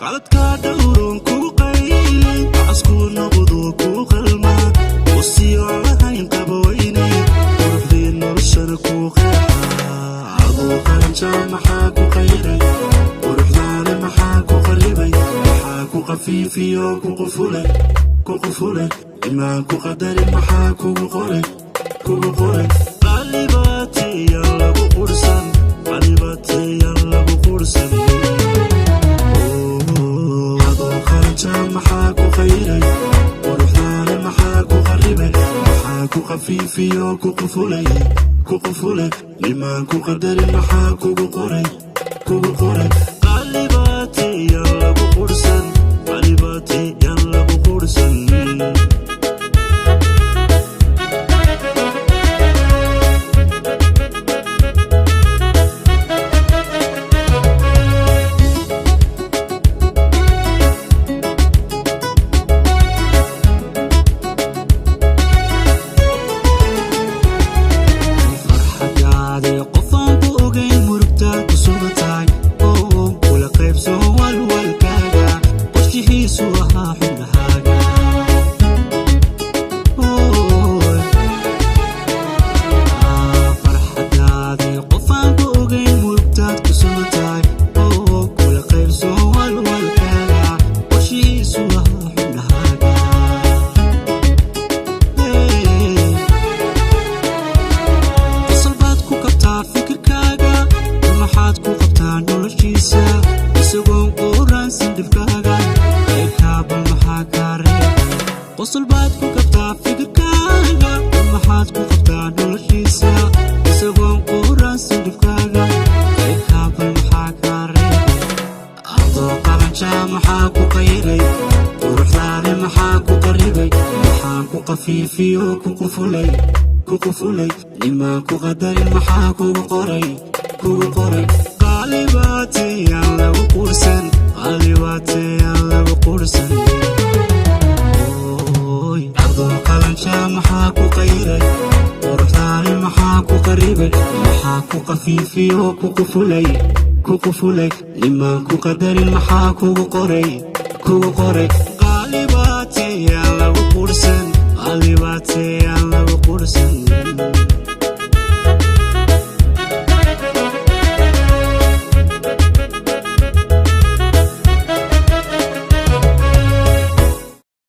qaladka dhowron ku qaylin asku noqdo ku qalma wasiyo lahayn qaboweyne ruuxdii noloshana ku qeexa adoo qanja maxaa ku qayray ruuxdaana maxaa ku qaribay maxaa ku qafiifiyo ku qufulay imaan ku qadarin maxaa kugu qoray qalibatiya lagu qursan adoo qanja maxaa ku qayray ruuxdaana maxaa ku qaribay maxaa ku qafiifiyo ku qufulay imaan ku qadarin maxaa kugu qoray qalibatiya lagu qursan qosol baad ku qabtaa fikirkaaga maxaad ku qabtaa noloshiisa isagoon quransan dhibkaaga qaybkaabal maxaa kaa reebay adoo qalanja maxaa ku qayray quruxdaada maxaa ku qaribay maxaa ku qafiifiyo ku qufulay imaan ku qadarin maxaa kugu qoray qaalibaatiyaan lagu qursan adoo qalanja maxaa ku qayray quruxdaada maxaa ku qaribay maxaa ku qafiifiyo ku qufulay imaan ku qadarin maxaa kugu qoray qaalibaatiyaan lagu qursan